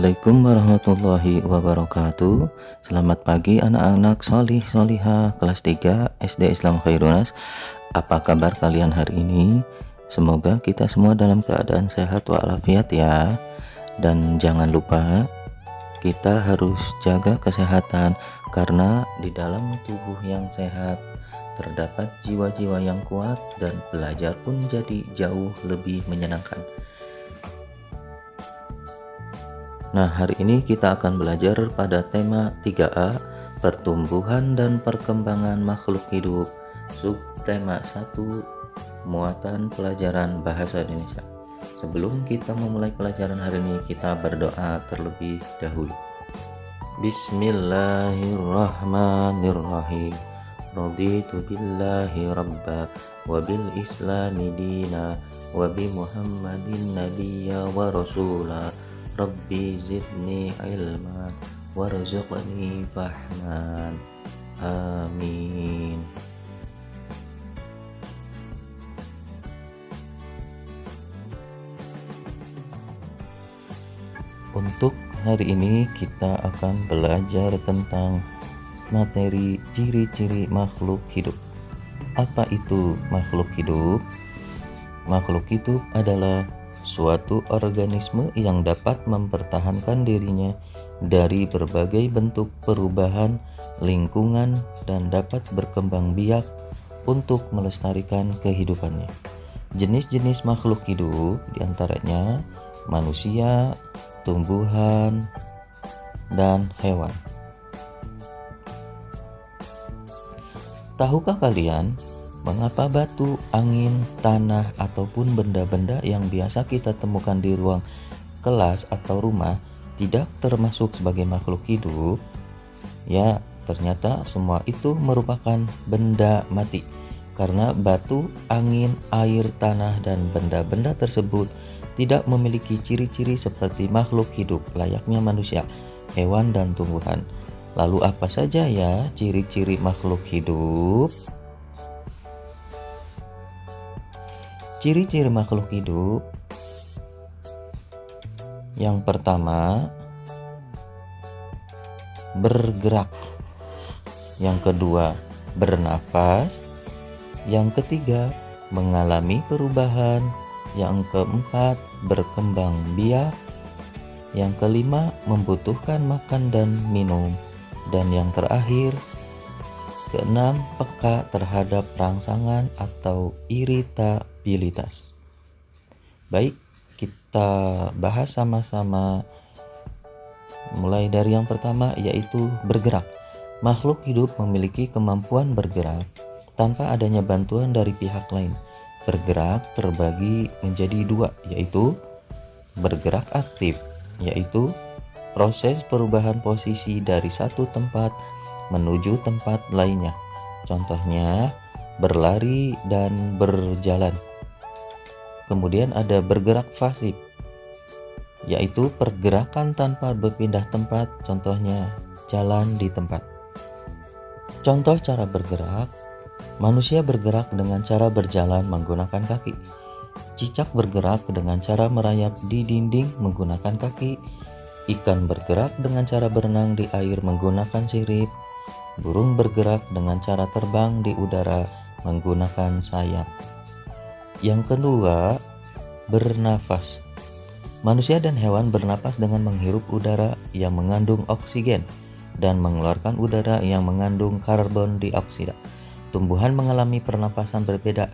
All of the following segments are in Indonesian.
Assalamualaikum warahmatullahi wabarakatuh. Selamat pagi anak-anak solih solihah kelas 3 SD Islam Khairunas. Apa kabar kalian hari ini? Semoga kita semua dalam keadaan sehat walafiat ya. Dan jangan lupa kita harus jaga kesehatan, karena di dalam tubuh yang sehat terdapat jiwa-jiwa yang kuat dan belajar pun jadi jauh lebih menyenangkan. Nah, hari ini kita akan belajar pada tema 3A, pertumbuhan dan perkembangan makhluk hidup. Subtema 1, muatan pelajaran bahasa Indonesia. Sebelum kita memulai pelajaran hari ini, kita berdoa terlebih dahulu. Bismillahirrahmanirrahim. Raditu billahi rabba wa bil islami dina wa bi muhammadin nabiyya wa rasula. Rabbi zidni ilman warzuqni fahman. Amin. Untuk hari ini kita akan belajar tentang materi ciri-ciri makhluk hidup. Apa itu makhluk hidup? Makhluk hidup adalah suatu organisme yang dapat mempertahankan dirinya dari berbagai bentuk perubahan lingkungan dan dapat berkembang biak untuk melestarikan kehidupannya. Jenis-jenis makhluk hidup diantaranya manusia, tumbuhan, dan hewan. Tahukah kalian mengapa batu, angin, tanah, ataupun benda-benda yang biasa kita temukan di ruang kelas atau rumah tidak termasuk sebagai makhluk hidup? Ya, ternyata semua itu merupakan benda mati. Karena batu, angin, air, tanah, dan benda-benda tersebut tidak memiliki ciri-ciri seperti makhluk hidup layaknya manusia, hewan, dan tumbuhan. Lalu apa saja ya ciri-ciri makhluk hidup? Ciri-ciri makhluk hidup yang pertama, bergerak. Yang kedua, bernafas. Yang ketiga, mengalami perubahan. Yang keempat, berkembang biak. Yang kelima, membutuhkan makan dan minum. Dan yang terakhir, keenam, peka terhadap rangsangan atau iritabilitas. Baik, kita bahas sama-sama. Mulai dari yang pertama, yaitu bergerak. Makhluk hidup memiliki kemampuan bergerak tanpa adanya bantuan dari pihak lain. Bergerak terbagi menjadi dua, yaitu bergerak aktif, yaitu proses perubahan posisi dari satu tempat menuju tempat lainnya. Contohnya berlari dan berjalan. Kemudian ada bergerak pasif, yaitu pergerakan tanpa berpindah tempat. Contohnya jalan di tempat. Contoh cara bergerak: manusia bergerak dengan cara berjalan menggunakan kaki. Cicak bergerak dengan cara merayap di dinding menggunakan kaki. Ikan bergerak dengan cara berenang di air menggunakan sirip. Burung bergerak dengan cara terbang di udara menggunakan sayap. Yang kedua, bernafas. Manusia dan hewan bernafas dengan menghirup udara yang mengandung oksigen dan mengeluarkan udara yang mengandung karbon dioksida. Tumbuhan mengalami pernapasan berbeda.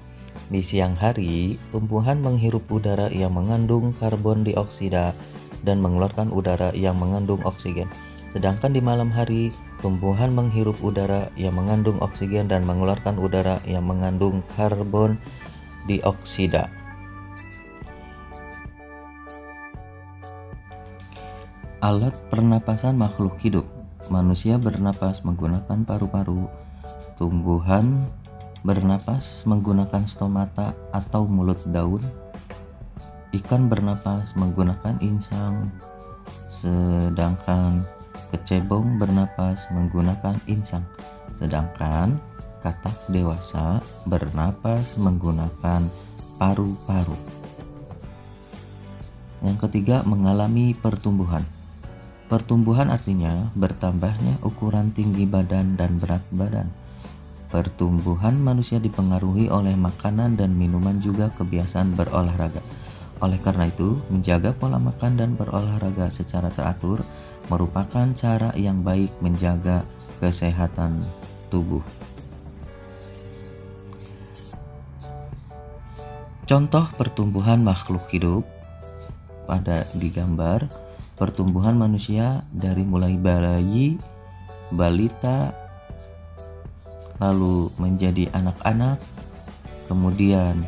Di siang hari, tumbuhan menghirup udara yang mengandung karbon dioksida dan mengeluarkan udara yang mengandung oksigen. Sedangkan di malam hari, tumbuhan menghirup udara yang mengandung oksigen dan mengeluarkan udara yang mengandung karbon dioksida. Alat pernapasan makhluk hidup. Manusia bernapas menggunakan paru-paru. Tumbuhan bernapas menggunakan stomata atau mulut daun. Ikan bernapas menggunakan insang. Sedangkan kecebong bernapas menggunakan insang. Sedangkan katak dewasa bernapas menggunakan paru-paru. Yang ketiga, mengalami pertumbuhan. Pertumbuhan artinya bertambahnya ukuran tinggi badan dan berat badan. Pertumbuhan manusia dipengaruhi oleh makanan dan minuman juga kebiasaan berolahraga. Oleh karena itu, menjaga pola makan dan berolahraga secara teratur merupakan cara yang baik menjaga kesehatan tubuh. Contoh pertumbuhan makhluk hidup pada digambar pertumbuhan manusia dari mulai bayi, balita, lalu menjadi anak-anak, kemudian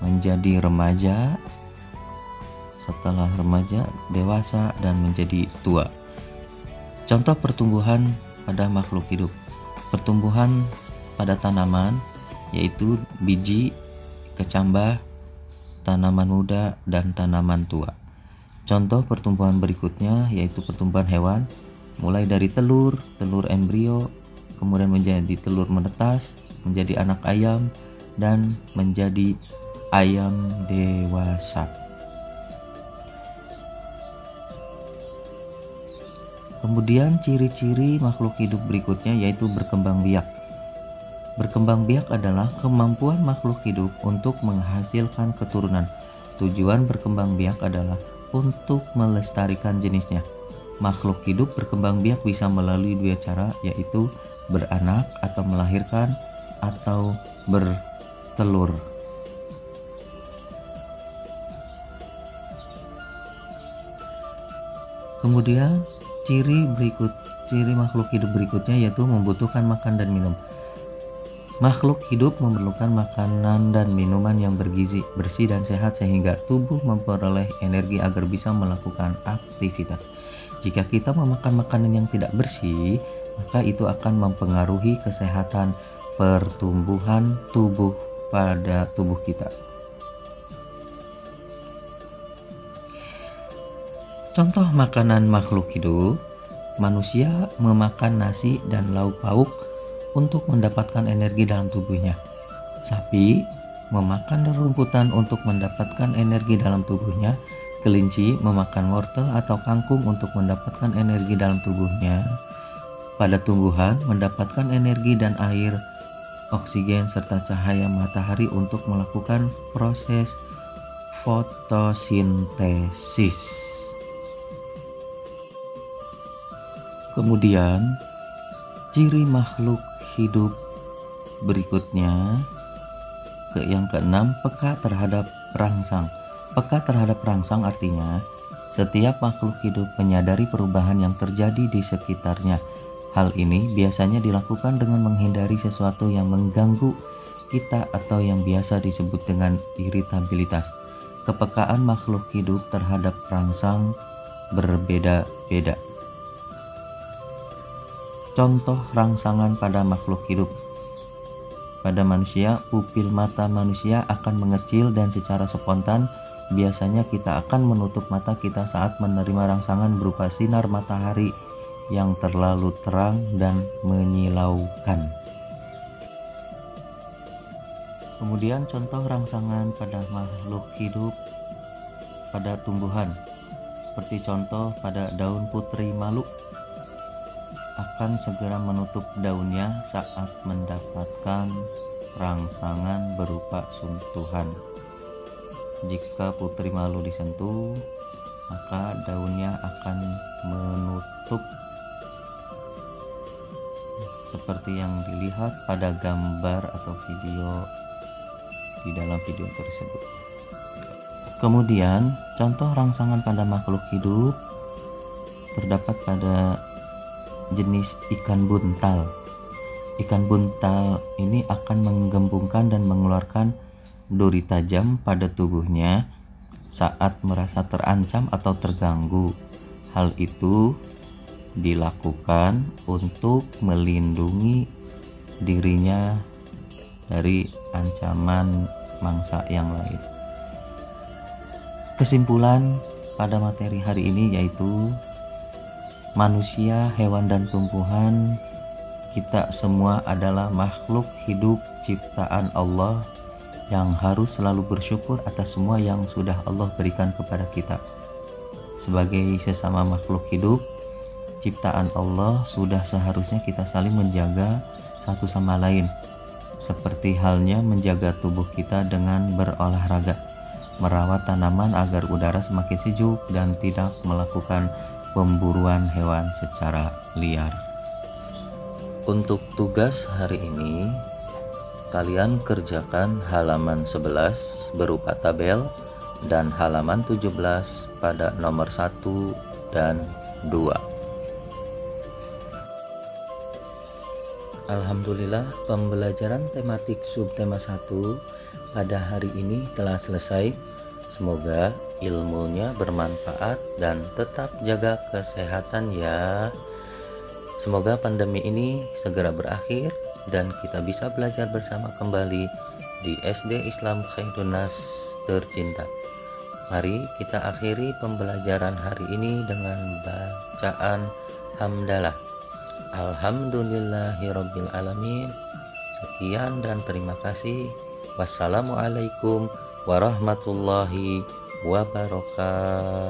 menjadi remaja, setelah remaja dewasa dan menjadi tua. Contoh pertumbuhan pada makhluk hidup. Pertumbuhan pada tanaman yaitu biji, kecambah, tanaman muda, dan tanaman tua. Contoh pertumbuhan berikutnya yaitu pertumbuhan hewan, mulai dari telur embrio, kemudian menjadi telur menetas, menjadi anak ayam, dan menjadi ayam dewasa. Kemudian ciri-ciri makhluk hidup berikutnya yaitu berkembang biak. Berkembang biak adalah kemampuan makhluk hidup untuk menghasilkan keturunan. Tujuan berkembang biak adalah untuk melestarikan jenisnya. Makhluk hidup berkembang biak bisa melalui dua cara, yaitu beranak atau melahirkan atau bertelur. Kemudian ciri makhluk hidup berikutnya yaitu membutuhkan makan dan minum. Makhluk hidup memerlukan makanan dan minuman yang bergizi, bersih dan sehat sehingga tubuh memperoleh energi agar bisa melakukan aktivitas. Jika kita memakan makanan yang tidak bersih, maka itu akan mempengaruhi kesehatan pertumbuhan tubuh pada tubuh kita. Contoh makanan makhluk hidup, manusia memakan nasi dan lauk pauk untuk mendapatkan energi dalam tubuhnya. Sapi memakan rumputan untuk mendapatkan energi dalam tubuhnya. Kelinci memakan wortel atau kangkung untuk mendapatkan energi dalam tubuhnya. Pada tumbuhan mendapatkan energi dan air, oksigen serta cahaya matahari untuk melakukan proses fotosintesis. Kemudian ciri makhluk hidup berikutnya yang keenam, peka terhadap rangsang. Peka terhadap rangsang artinya setiap makhluk hidup menyadari perubahan yang terjadi di sekitarnya. Hal ini biasanya dilakukan dengan menghindari sesuatu yang mengganggu kita atau yang biasa disebut dengan iritabilitas. Kepekaan makhluk hidup terhadap rangsang berbeda-beda. Contoh rangsangan pada makhluk hidup. Pada manusia, pupil mata manusia akan mengecil dan secara spontan biasanya kita akan menutup mata kita saat menerima rangsangan berupa sinar matahari yang terlalu terang dan menyilaukan. Kemudian contoh rangsangan pada makhluk hidup pada tumbuhan. Seperti contoh pada daun putri malu akan segera menutup daunnya saat mendapatkan rangsangan berupa sentuhan. Jika putri malu disentuh, maka daunnya akan menutup seperti yang dilihat pada gambar atau video di dalam video tersebut. Kemudian, contoh rangsangan pada makhluk hidup terdapat pada jenis ikan buntal. Ikan buntal ini akan menggembungkan dan mengeluarkan duri tajam pada tubuhnya saat merasa terancam atau terganggu. Hal itu dilakukan untuk melindungi dirinya dari ancaman mangsa yang lain. Kesimpulan pada materi hari ini yaitu manusia, hewan, dan tumbuhan, kita semua adalah makhluk hidup ciptaan Allah yang harus selalu bersyukur atas semua yang sudah Allah berikan kepada kita. Sebagai sesama makhluk hidup ciptaan Allah, sudah seharusnya kita saling menjaga satu sama lain, seperti halnya menjaga tubuh kita dengan berolahraga, merawat tanaman agar udara semakin sejuk, dan tidak melakukan pemburuan hewan secara liar. Untuk tugas hari ini, kalian kerjakan halaman 11 berupa tabel dan halaman 17 pada nomor 1 dan 2. Alhamdulillah, pembelajaran tematik subtema 1 pada hari ini telah selesai. Semoga ilmunya bermanfaat dan tetap jaga kesehatan ya. Semoga pandemi ini segera berakhir dan kita bisa belajar bersama kembali di SD Islam Khairun Nas tercinta. Mari kita akhiri pembelajaran hari ini dengan bacaan hamdalah. Alhamdulillahirabbil alamin. Sekian dan terima kasih. Wassalamualaikum warahmatullahi wabarakatuh.